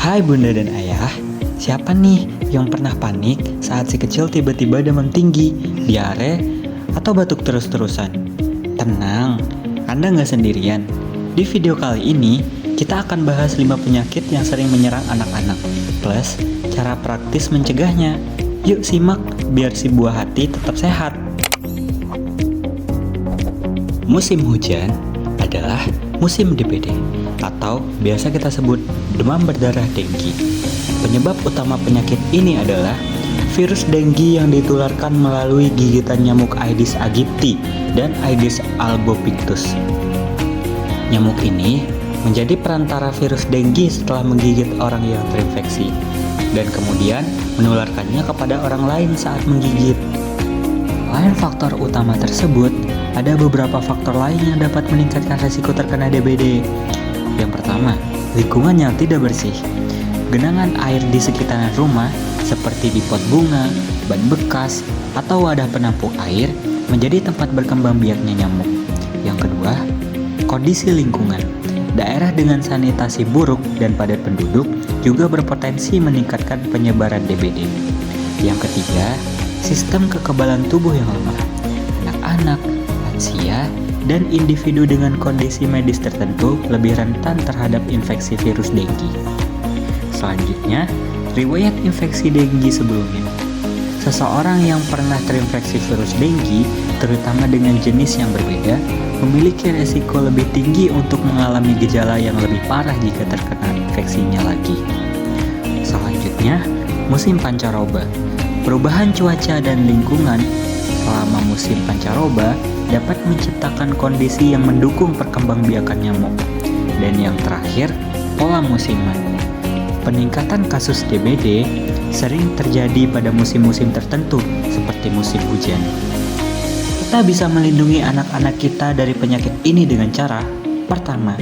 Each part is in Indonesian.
Hai bunda dan ayah, siapa nih yang pernah panik saat si kecil tiba-tiba demam tinggi, diare, atau batuk terus-terusan? Tenang, Anda nggak sendirian. Di video kali ini, kita akan bahas 5 penyakit yang sering menyerang anak-anak, plus cara praktis mencegahnya. Yuk simak, biar si buah hati tetap sehat. Musim hujan adalah musim DBD atau biasa kita sebut demam berdarah denggi. Penyebab utama penyakit ini adalah virus denggi yang ditularkan melalui gigitan nyamuk Aedes aegypti dan Aedes albopictus. Nyamuk ini menjadi perantara virus denggi setelah menggigit orang yang terinfeksi dan kemudian menularkannya kepada orang lain saat menggigit. Selain faktor utama tersebut, ada beberapa faktor lain yang dapat meningkatkan resiko terkena DBD. Yang pertama, lingkungan yang tidak bersih. Genangan air di sekitaran rumah, seperti di pot bunga, ban bekas, atau wadah penampung air, menjadi tempat berkembang biaknya nyamuk. Yang kedua, kondisi lingkungan. Daerah dengan sanitasi buruk dan padat penduduk juga berpotensi meningkatkan penyebaran DBD. Yang ketiga, sistem kekebalan tubuh yang lemah. Anak-anak, lansia, dan individu dengan kondisi medis tertentu lebih rentan terhadap infeksi virus denggi. Selanjutnya, riwayat infeksi denggi sebelumnya. Seseorang yang pernah terinfeksi virus denggi, terutama dengan jenis yang berbeda, memiliki resiko lebih tinggi untuk mengalami gejala yang lebih parah jika terkena infeksinya lagi. Selanjutnya, musim pancaroba. Perubahan cuaca dan lingkungan selama musim pancaroba dapat menciptakan kondisi yang mendukung perkembangbiakan nyamuk. Dan yang terakhir, pola musiman. Peningkatan kasus DBD sering terjadi pada musim-musim tertentu seperti musim hujan. Kita bisa melindungi anak-anak kita dari penyakit ini dengan cara: pertama,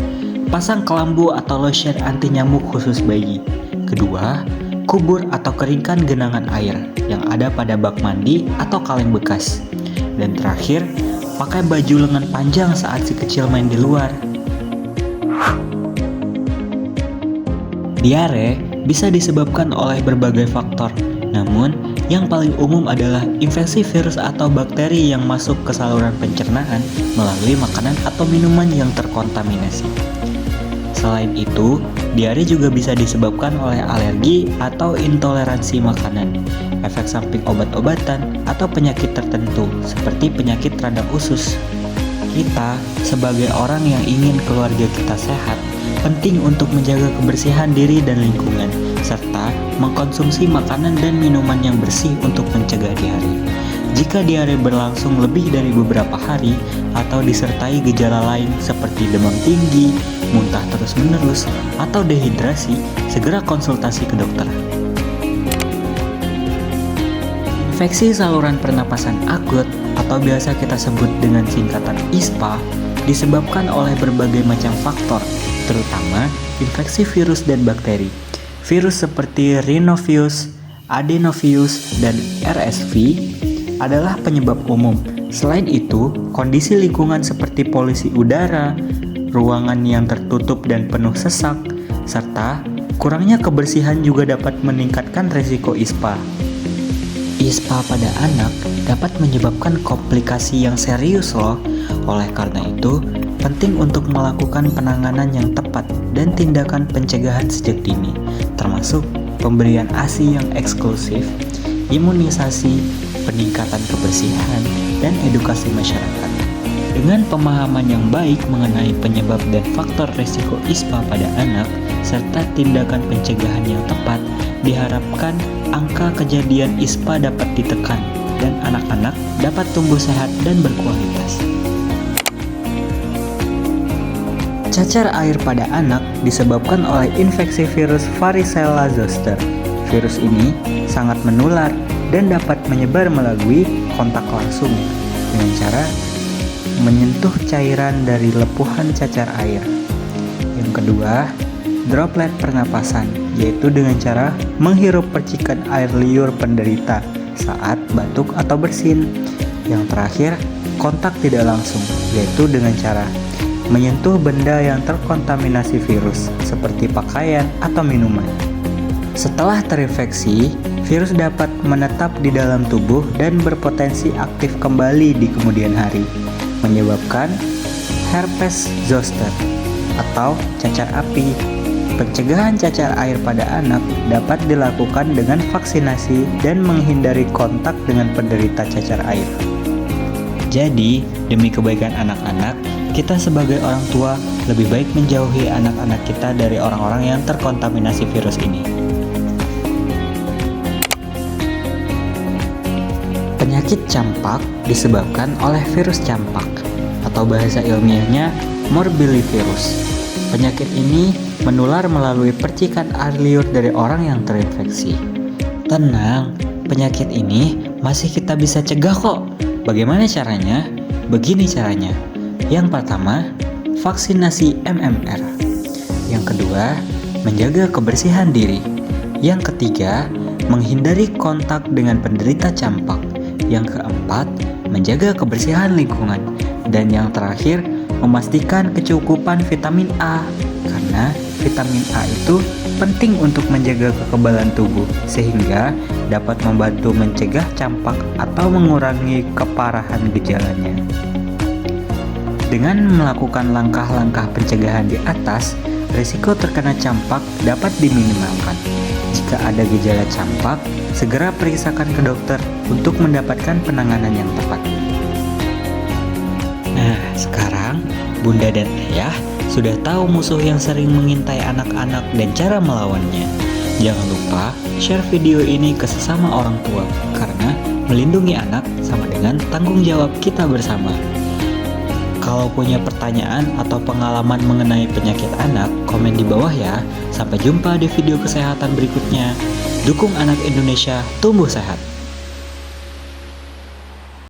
pasang kelambu atau lotion anti nyamuk khusus bayi. Kedua, kubur atau keringkan genangan air yang ada pada bak mandi atau kaleng bekas. Dan terakhir, pakai baju lengan panjang saat si kecil main di luar. Diare bisa disebabkan oleh berbagai faktor, namun yang paling umum adalah infeksi virus atau bakteri yang masuk ke saluran pencernaan melalui makanan atau minuman yang terkontaminasi. Selain itu, diare juga bisa disebabkan oleh alergi atau intoleransi makanan, efek samping obat-obatan, atau penyakit tertentu seperti penyakit radang usus. Kita, sebagai orang yang ingin keluarga kita sehat, penting untuk menjaga kebersihan diri dan lingkungan, serta mengkonsumsi makanan dan minuman yang bersih untuk mencegah diare. Jika diare berlangsung lebih dari beberapa hari atau disertai gejala lain seperti demam tinggi, muntah terus-menerus, atau dehidrasi, segera konsultasi ke dokter. Infeksi saluran pernapasan akut atau biasa kita sebut dengan singkatan ISPA disebabkan oleh berbagai macam faktor, terutama infeksi virus dan bakteri. Virus seperti rhinovirus, adenovirus, dan RSV adalah penyebab umum. Selain itu, kondisi lingkungan seperti polusi udara, ruangan yang tertutup dan penuh sesak, serta kurangnya kebersihan juga dapat meningkatkan risiko ISPA. ISPA pada anak dapat menyebabkan komplikasi yang serius loh. Oleh karena itu, penting untuk melakukan penanganan yang tepat dan tindakan pencegahan sejak dini, termasuk pemberian ASI yang eksklusif, imunisasi, peningkatan kebersihan, dan edukasi masyarakat. Dengan pemahaman yang baik mengenai penyebab dan faktor risiko ISPA pada anak, serta tindakan pencegahan yang tepat, diharapkan angka kejadian ISPA dapat ditekan dan anak-anak dapat tumbuh sehat dan berkualitas. Cacar air pada anak disebabkan oleh infeksi virus varicella zoster. Virus ini sangat menular dan dapat menyebar melalui kontak langsung dengan cara menyentuh cairan dari lepuhan cacar air. Yang kedua, droplet pernapasan, yaitu dengan cara menghirup percikan air liur penderita saat batuk atau bersin. Yang terakhir, kontak tidak langsung, yaitu dengan cara menyentuh benda yang terkontaminasi virus seperti pakaian atau minuman. Setelah terinfeksi, virus dapat menetap di dalam tubuh dan berpotensi aktif kembali di kemudian hari, menyebabkan herpes zoster atau cacar api. Pencegahan cacar air pada anak dapat dilakukan dengan vaksinasi dan menghindari kontak dengan penderita cacar air. Jadi, demi kebaikan anak-anak, kita sebagai orang tua lebih baik menjauhi anak-anak kita dari orang-orang yang terkontaminasi virus ini. Penyakit campak disebabkan oleh virus campak atau bahasa ilmiahnya morbillivirus. Penyakit ini menular melalui percikan air liur dari orang yang terinfeksi. Tenang, penyakit ini masih kita bisa cegah kok. Bagaimana caranya? Begini caranya. Yang pertama, vaksinasi MMR. Yang kedua, menjaga kebersihan diri. Yang ketiga, menghindari kontak dengan penderita campak. Yang keempat, menjaga kebersihan lingkungan. Dan yang terakhir, memastikan kecukupan vitamin A. Karena vitamin A itu penting untuk menjaga kekebalan tubuh, sehingga dapat membantu mencegah campak atau mengurangi keparahan gejalanya. Dengan melakukan langkah-langkah pencegahan di atas, risiko terkena campak dapat diminimalkan. Jika ada gejala campak, segera periksakan ke dokter untuk mendapatkan penanganan yang tepat. Nah, sekarang Bunda dan Ayah sudah tahu musuh yang sering mengintai anak-anak dan cara melawannya. Jangan lupa share video ini ke sesama orang tua, karena melindungi anak sama dengan tanggung jawab kita bersama. Kalau punya pertanyaan atau pengalaman mengenai penyakit anak, komen di bawah ya. Sampai jumpa di video kesehatan berikutnya. Dukung anak Indonesia tumbuh sehat.